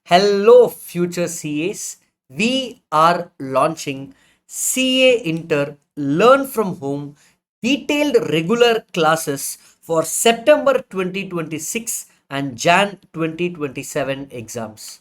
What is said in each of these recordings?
Hello, future CAs. We are launching CA Inter Learn from Home detailed regular classes for September 2026 and Jan 2027 exams.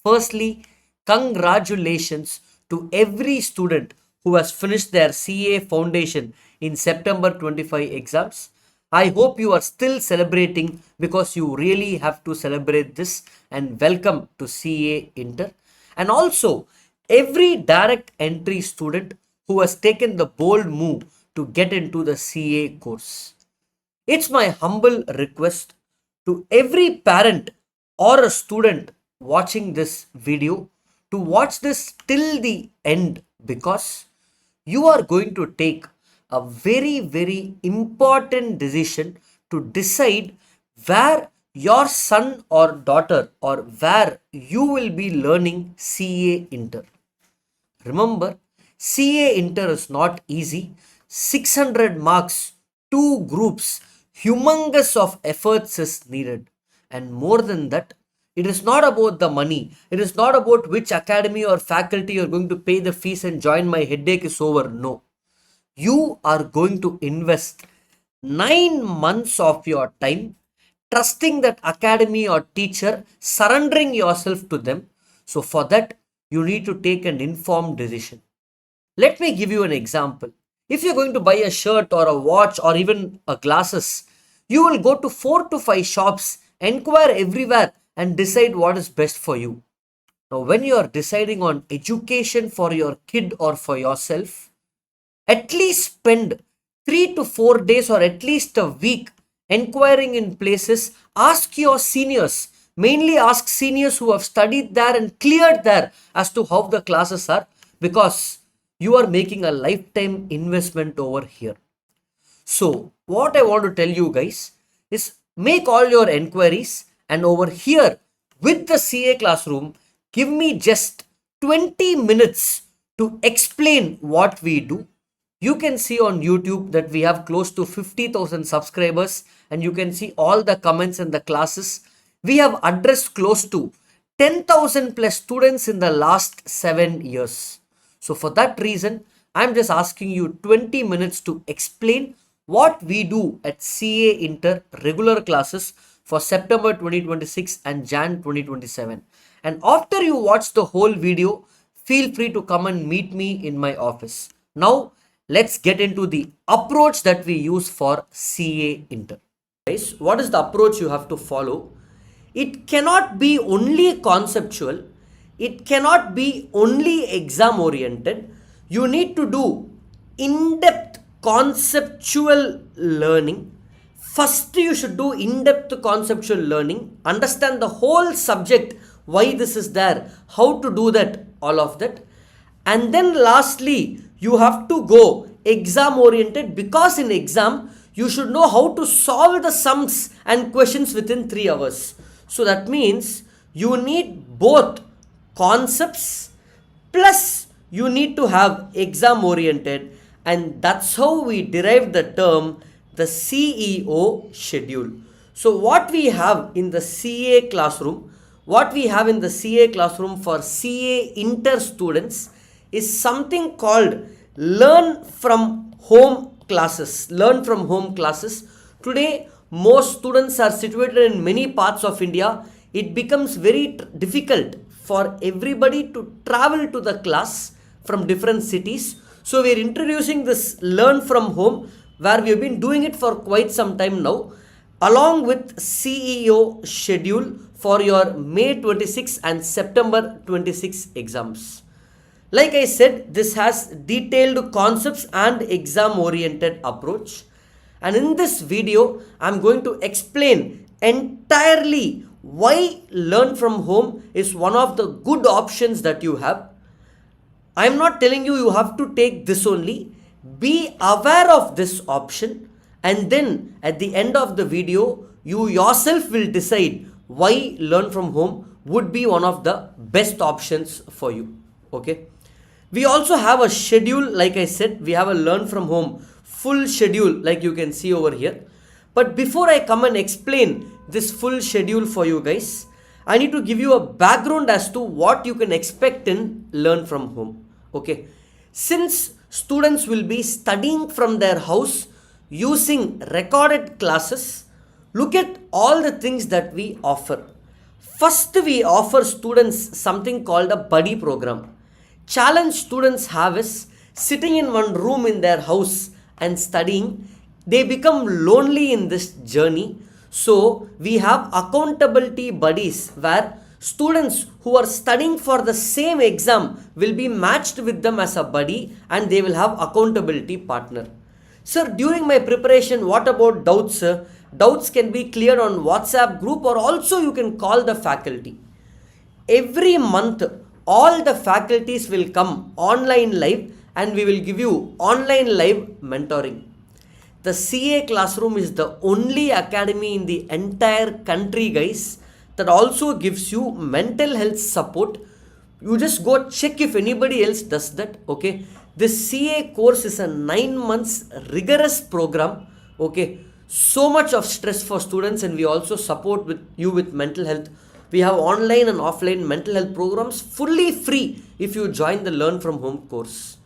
Firstly, congratulations to every student who has finished their CA foundation in September 25 exams. I hope you are still celebrating because you really have to celebrate this, and welcome to CA Inter. And also, every direct entry student who has taken the bold move to get into the CA course. It's my humble request to every parent or a student watching this video to watch this till the end, because you are going to take a very important decision to decide where your son or daughter or where you will be learning CA Inter. Remember, CA Inter is not easy. 600 marks, two groups, humongous of efforts is needed. And more than that, it is not about the money. It is not about which academy or faculty you're going to pay the fees and join, my headache is over. No. You are going to invest 9 months of your time trusting that academy or teacher, surrendering yourself to them. So, for that, you need to take an informed decision. Let me give you an example. If you're going to buy a shirt or a watch or even a glasses, you will go to 4 to 5 shops, inquire everywhere, and decide what is best for you. Now, when you are deciding on education for your kid or for yourself, at least spend 3 to 4 days or at least a week inquiring in places. Ask your seniors, mainly ask seniors who have studied there and cleared there as to how the classes are, because you are making a lifetime investment over here. So, what I want to tell you guys is make all your enquiries, and over here with the CA classroom, give me just 20 minutes to explain what we do. You can see on YouTube that we have close to 50,000 subscribers, and you can see all the comments and the classes. We have addressed close to 10,000 plus students in the last 7 years. So for that reason, I'm just asking you 20 minutes to explain what we do at CA Inter regular classes for September 2026 and Jan 2027. And after you watch the whole video, feel free to come and meet me in my office. Now, let's get into the approach that we use for CA Inter. Guys, what is the approach you have to follow? It cannot be only conceptual. It cannot be only exam oriented. You need to do in-depth conceptual learning. First, you should do in-depth conceptual learning. Understand the whole subject, why this is there, how to do that, all of that. And then lastly, you have to go exam oriented, because in exam you should know how to solve the sums and questions within 3 hours. So that means you need both concepts plus you need to have exam oriented, and that's how we derive the term the CEO schedule. So what we have in the CA classroom, what we have in the CA classroom for CA Inter students is something called learn from home classes. Learn from home classes. Today, most students are situated in many parts of India. It becomes very difficult for everybody to travel to the class from different cities. So we are introducing this learn from home, where we have been doing it for quite some time now, along with CEO schedule for your May 26 and September 26 exams. Like I said, this has detailed concepts and exam oriented approach. And in this video, I'm going to explain entirely why learn from home is one of the good options that you have. I'm not telling you you have to take this only. Be aware of this option, and then at the end of the video, you yourself will decide why learn from home would be one of the best options for you. Okay. We also have a schedule. Like I said, we have a learn from home full schedule, like you can see over here. But before I come and explain this full schedule for you guys, I need to give you a background as to what you can expect in learn from home. Okay. Since students will be studying from their house using recorded classes, look at all the things that we offer. First, we offer students something called a buddy program. Challenge students have is sitting in one room in their house and studying. They become lonely in this journey. So, we have accountability buddies where students who are studying for the same exam will be matched with them as a buddy and they will have accountability partner. Sir, during my preparation, what about doubts, sir? Doubts can be cleared on WhatsApp group or also you can call the faculty. Every month, all the faculties will come online live and we will give you online live mentoring. The CA classroom is the only academy in the entire country, guys, that also gives you mental health support. You just go check if anybody else does that. Okay, this CA course is a 9 months rigorous program. Okay, so much of stress for students, and we also support with you with mental health. We have online and offline mental health programs fully free if you join the learn from home course.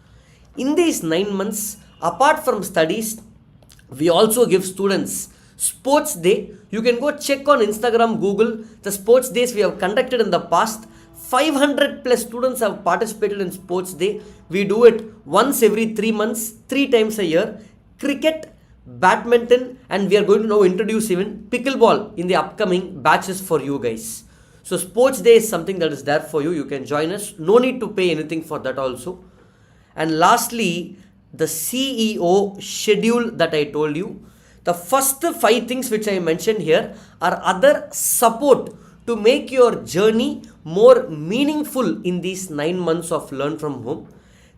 In these 9 months, apart from studies, we also give students sports day. You can go check on Instagram, Google the sports days we have conducted in the past. 500 plus students have participated in sports day. We do it once every 3 months, 3 times a year. Cricket, badminton, and we are going to now introduce even pickleball in the upcoming batches for you guys. So sports day is something that is there for you. You can join us. No need to pay anything for that also. And lastly, the CEO schedule that I told you. The first 5 things which I mentioned here are other support to make your journey more meaningful in these 9 months of learn from home.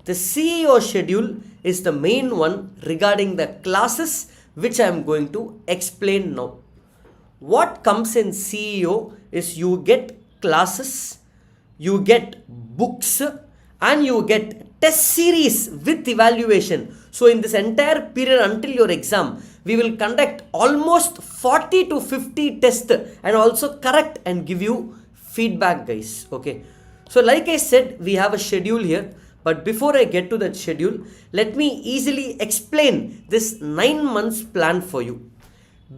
The CEO schedule is the main one regarding the classes which I am going to explain now. What comes in CEO is you get classes, you get books, and you get test series with evaluation. So in this entire period until your exam, we will conduct almost 40 to 50 tests and also correct and give you feedback, guys. Okay. So like I said, we have a schedule here. But before I get to that schedule, let me easily explain this 9 months plan for you.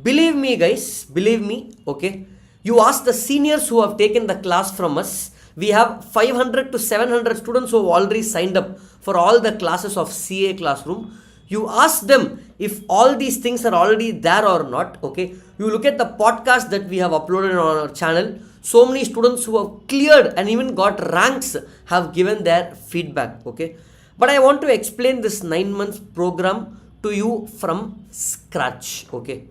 Believe me, guys, believe me, okay. You ask the seniors who have taken the class from us. We have 500 to 700 students who have already signed up for all the classes of CA classroom. You ask them if all these things are already there or not, okay. You look at the podcast that we have uploaded on our channel. So many students who have cleared and even got ranks have given their feedback, okay. But I want to explain this 9 months program to you from scratch, okay.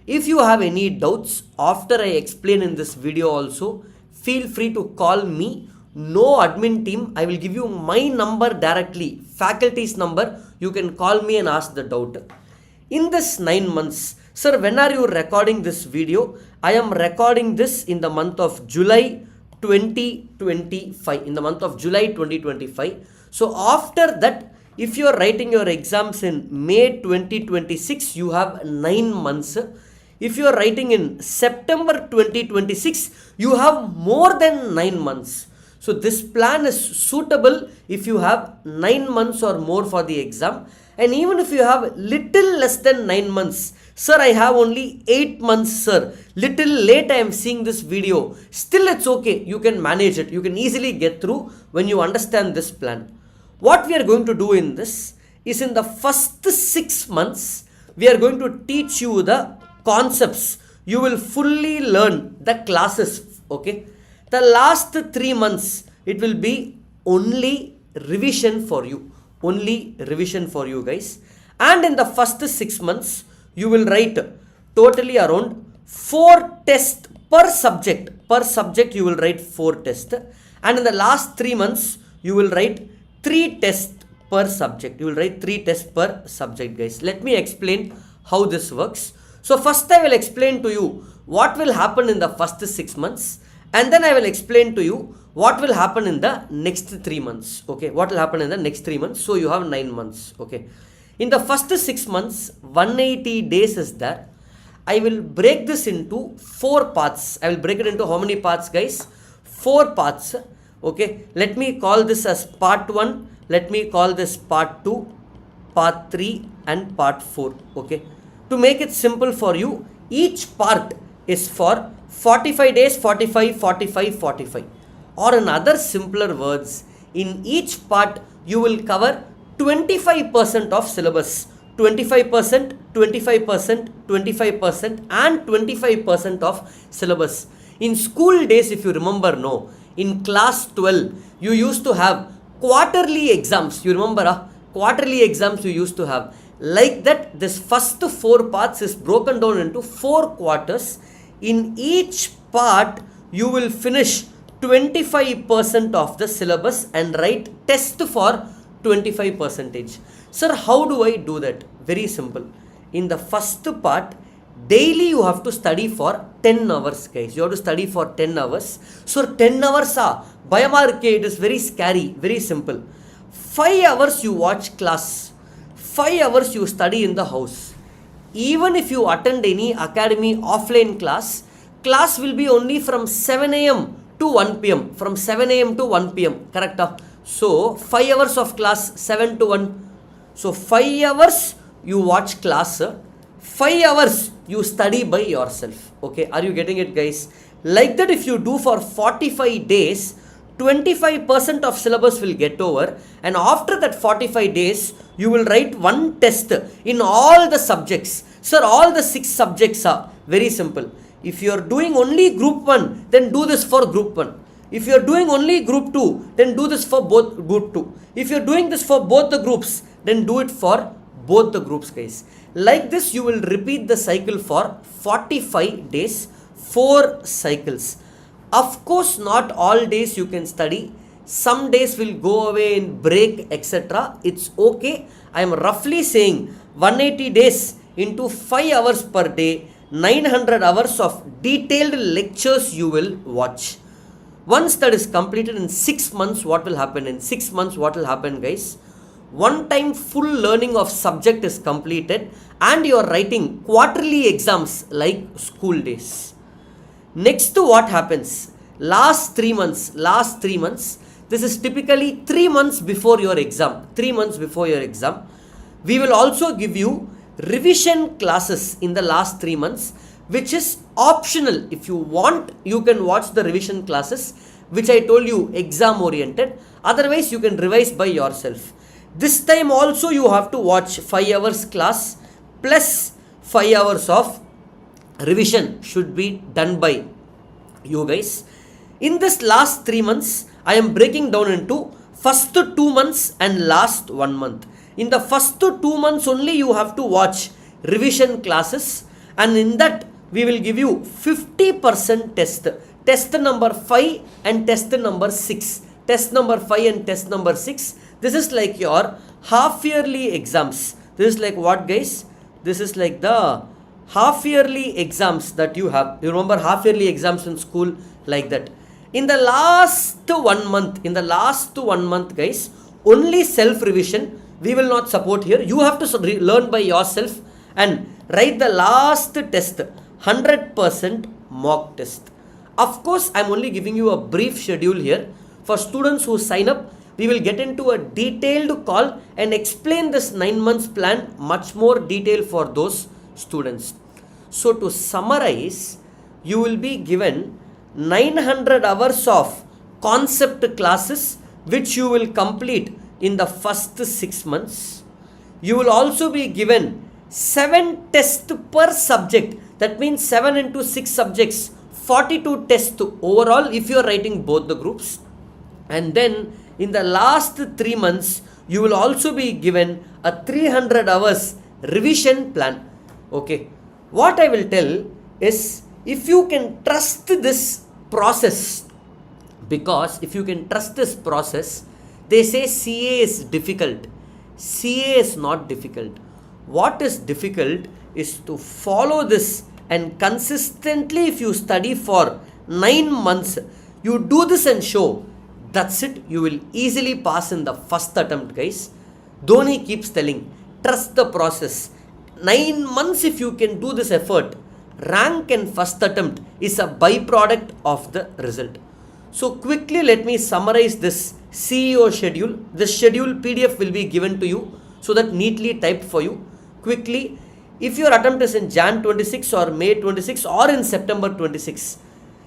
If you have any doubts after I explain in this video also, feel free to call me. No admin team. I will give you my number directly, faculty's number. You can call me and ask the doubt. In this 9 months, sir, when are you recording this video? I am recording this in the month of July 2025. In the month of July 2025. So after that, if you are writing your exams in May 2026, you have 9 months. If you are writing in September 2026, you have more than 9 months. So this plan is suitable if you have 9 months or more for the exam. And even if you have little less than 9 months, sir, I have only 8 months, sir. Little late I am seeing this video. Still it's okay. You can manage it. You can easily get through when you understand this plan. What we are going to do in this is in the first 6 months, we are going to teach you the concepts. You will fully learn the classes, okay. The last 3 months, it will be only revision for you. Only revision for you guys. And in the first 6 months, you will write totally around 4 tests per subject. Per subject, you will write 4 tests. And in the last 3 months, you will write 3 tests per subject. You will write 3 tests per subject, guys. Let me explain how this works. So first I will explain to you what will happen in the first 6 months. And then I will explain to you what will happen in the next 3 months. Okay, what will happen in the next 3 months. So you have 9 months. Okay, in the first 6 months, 180 days is there. I will break this into 4 parts. I will break it into how many parts, guys? 4 parts. Okay, let me call this as part 1. Let me call this part 2, part 3 and part 4. Okay, to make it simple for you, each part is for 45 days, 45, 45, 45. Or in other simpler words, in each part you will cover 25% of syllabus. 25%, 25%, 25% and 25% of syllabus. In school days, if you remember, no, in class 12, you used to have quarterly exams. You remember, quarterly exams you used to have. Like that, this first 4 parts is broken down into 4 quarters. In each part, you will finish 25% of the syllabus and write test for 25%. Sir, how do I do that? Very simple. In the first part, daily you have to study for 10 hours, guys. You have to study for 10 hours. So 10 hours, Bayamarke, it is very scary, very simple. 5 hours you watch class. 5 hours you study in the house. Even if you attend any academy offline class, class will be only from 7 a.m. to 1 p.m. From 7 a.m. to 1 p.m. Correct? So 5 hours of class, 7 to 1. So 5 hours you watch class, 5 hours you study by yourself. Okay, are you getting it, guys? Like that, if you do for 45 days, 25% of syllabus will get over, and after that 45 days, you will write one test in all the subjects. Sir, all the 6 subjects are very simple. If you are doing only group 1, then do this for group 1. If you are doing only group 2, then do this for both group 2. If you are doing this for both the groups, then do it for both the groups, guys. Like this, you will repeat the cycle for 45 days, 4 cycles. Of course, not all days you can study. Some days will go away in break, etc. It's okay. I am roughly saying 180 days into 5 hours per day, 900 hours of detailed lectures you will watch. Once that is completed in 6 months, what will happen? In 6 months, what will happen, guys? One time full learning of subject is completed and you are writing quarterly exams like school days. Next to what happens? Last 3 months, this is typically 3 months before your exam. 3 months before your exam. We will also give you revision classes in the last 3 months, which is optional. If you want, you can watch the revision classes, which I told you exam oriented. Otherwise, you can revise by yourself. This time also you have to watch 5 hours class plus 5 hours of revision should be done by you guys. In this last 3 months, I am breaking down into first 2 months and last 1 month. In the first 2 months only you have to watch revision classes, and in that we will give you 50% test. Test number 5 and test number 6. Test number 5 and test number 6. This is like your half yearly exams. This is like what, guys? This is like the half yearly exams that you have. You remember half yearly exams in school, like that. In the last 1 month, guys, only self revision. We will not support here. You have to learn by yourself and write the last test, 100% mock test. Of course, I am only giving you a brief schedule here. For students who sign up, we will get into a detailed call and explain this 9 months plan much more detail for those students. So to summarize, you will be given 900 hours of concept classes which you will complete in the first 6 months. You will also be given 7 tests per subject. That means 7 into 6 subjects, 42 tests overall if you are writing both the groups. And then in the last 3 months, you will also be given a 300 hours revision plan. Okay. What I will tell is, if you can trust this process, because if you can trust this process, they say CA is difficult. CA is not difficult. What is difficult is to follow this, and consistently if you study for 9 months, you do this and show, that's it, you will easily pass in the first attempt, guys. Dhoni keeps telling, trust the process. 9 months if you can do this effort, rank and first attempt is a byproduct of the result. So quickly let me summarize this CEO schedule. This schedule PDF will be given to you so that neatly typed for you. Quickly, if your attempt is in Jan 26 or May 26 or in September 26,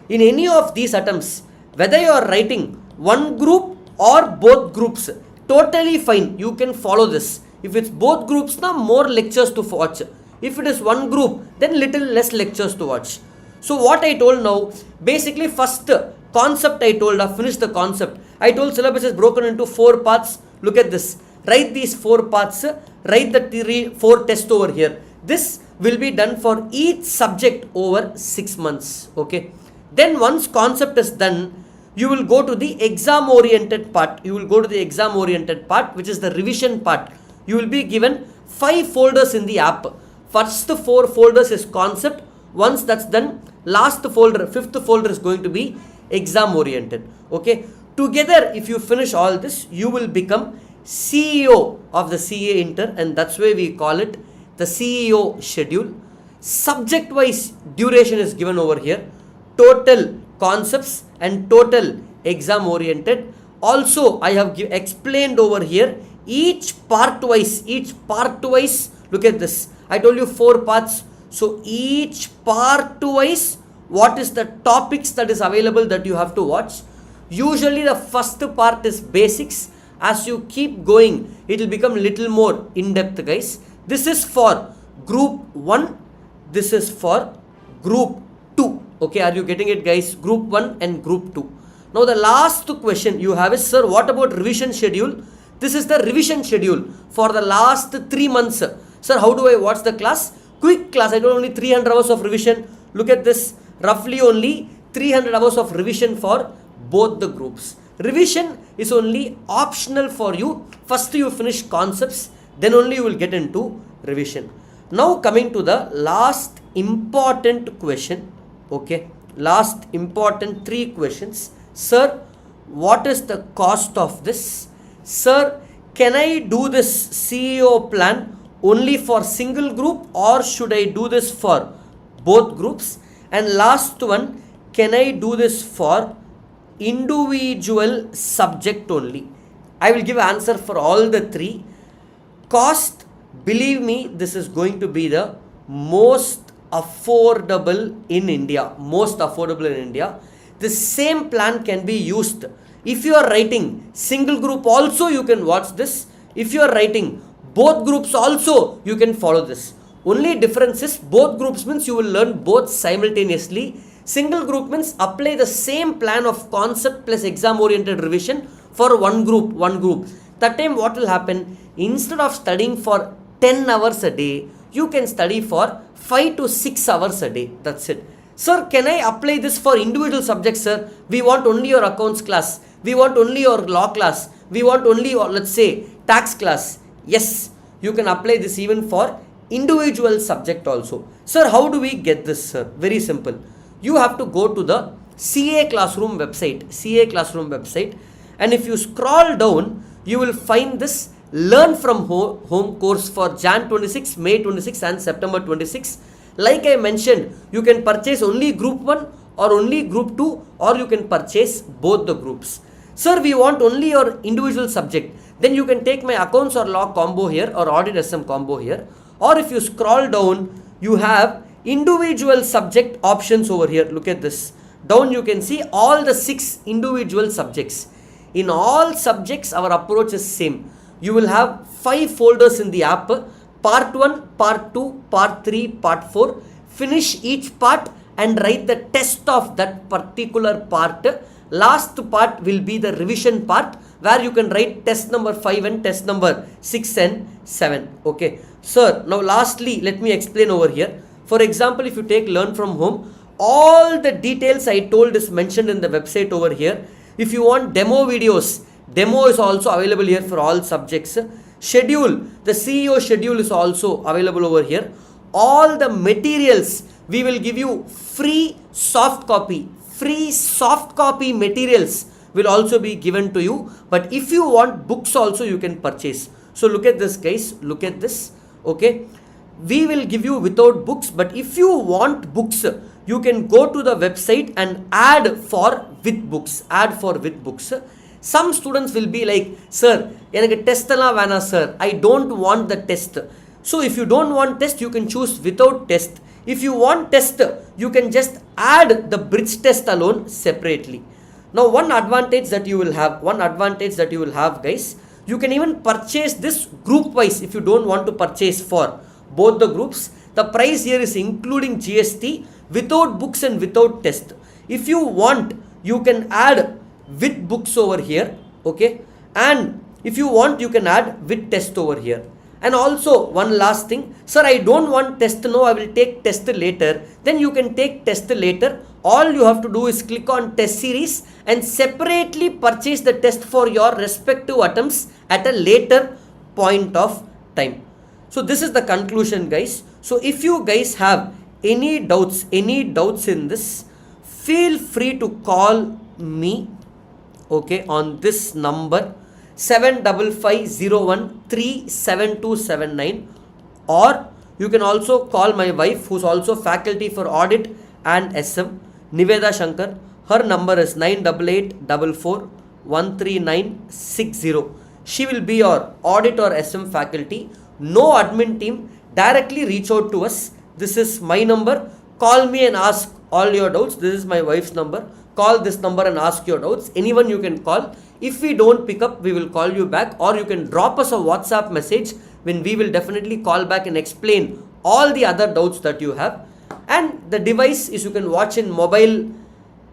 in any of these attempts, whether you are writing one group or both groups, totally fine, you can follow this. If it's both groups, now more lectures to watch. If it is one group, then little less lectures to watch. So what I told now, basically first concept I told, I finished the concept. I told syllabus is broken into 4 parts. Look at this. Write these 4 parts. Write the 4 tests over here. This will be done for each subject over 6 months. Okay. Then once concept is done, you will go to the exam oriented part. You will go to the exam oriented part, which is the revision part. You will be given 5 folders in the app. First 4 folders is concept. Once that's done, last folder, 5th folder is going to be exam oriented. Okay. Together, if you finish all this, you will become CEO of the CA Inter, and that's why we call it the CEO schedule. Subject wise duration is given over here. Total concepts and total exam oriented. Also, I have explained over here each part wise. Look at this. I told you 4 parts. So each part wise, what is the topics that is available that you have to watch. Usually the first part is basics. As you keep going, it will become little more in depth, guys. This is for group 1. This is for group 2. Okay, are you getting it, guys? Group 1 and group 2. Now the last question you have is, sir, what about revision schedule? This is the revision schedule for the last 3 months. Sir, how do I watch the class? Quick class. I told only 300 hours of revision. Look at this. Roughly only 300 hours of revision for both the groups. Revision is only optional for you. First you finish concepts, then only you will get into revision. Now coming to the last important question. Okay, last important 3 questions. Sir, what is the cost of this? Sir, can I do this CEO plan only for single group, or should I do this for both groups? And last one, can I do this for individual subject only? I will give answer for all the 3. Cost, believe me, this is going to be the most affordable in India. The same plan can be used. If you are writing single group also, you can watch this. If you are writing both groups also, you can follow this. Only difference is both groups means you will learn both simultaneously. Single group means apply the same plan of concept plus exam oriented revision for one group. That time what will happen? Instead of studying for 10 hours a day, you can study for 5 to 6 hours a day. That's it. Sir, can I apply this for individual subjects, sir? We want only your accounts class. We want only your law class. We want only your, let's say, tax class. Yes, you can apply this even for individual subject also. Sir, how do we get this, sir? Very simple. You have to go to the CA Classroom website. And if you scroll down, you will find this Learn from Home course for Jan 26, May 26 and September 26. Like I mentioned, you can purchase only group 1 or only group 2, or you can purchase both the groups. Sir, we want only your individual subject. Then you can take my accounts or law combo here or audit SM combo here. Or if you scroll down, you have individual subject options over here. Look at this. Down you can see all the 6 individual subjects. In all subjects, our approach is same. You will have 5 folders in the app. Part 1, Part 2, Part 3, Part 4. Finish each part and write the test of that particular part. Last part will be the revision part, where you can write test number 5 and test number 6 and 7. Okay. Sir, now lastly, let me explain over here. For example, if you take Learn from Home, all the details I told is mentioned in the website over here. If you want demo videos, demo is also available here for all subjects. Schedule, the CEO schedule is also available over here. All the materials, we will give you free soft copy materials will also be given to you. But if you want books also, you can purchase. So look at this, guys. Look at this. Okay. we will give you without books, but if you want books, you can go to the website and add for with books. Some students will be like, sir, எனக்கு test எல்லாம் வேணாம் sir, I don't want the test. So if you don't want test, you can choose without test. If you want test, you can just add the bridge test alone separately. Now one advantage that you will have, guys, you can even purchase this group wise. If you don't want to purchase for both the groups, the price here is including GST, without books and without test. If you want, you can add with books over here, okay, and if you want, you can add with test over here. And also one last thing, sir, I don't want test now, I will take test later. Then you can take test later. All you have to do is click on test series and separately purchase the test for your respective attempts at a later point of time. So this is the conclusion, guys. So if you guys have any doubts in this, feel free to call me, okay, on this number 7550137279, or you can also call my wife, who's also faculty for audit and SM, Niveda Shankar. Her number is 9884413960. She will be your audit or SM faculty. No admin team, directly reach out to us. This is my number. Call me and ask all your doubts. This is my wife's number. Call this number and ask your doubts. Anyone you can call. If we don't pick up, we will call you back, or you can drop us a WhatsApp message when we will definitely call back and explain all the other doubts that you have. And the device is, you can watch in mobile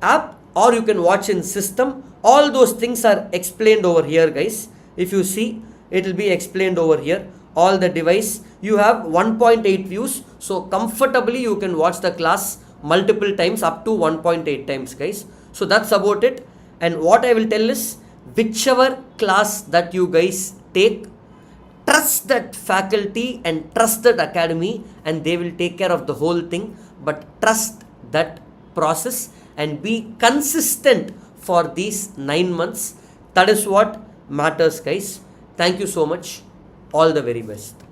app or you can watch in system. All those things are explained over here, guys. If you see, it will be explained over here. All the device, you have 1.8 views, so comfortably you can watch the class multiple times, up to 1.8 times, guys. So that's about it. And what I will tell is, whichever class that you guys take, trust that faculty and trust that academy, and they will take care of the whole thing. But trust that process and be consistent for these 9 months. That is what matters, guys. Thank you so much. All the very best.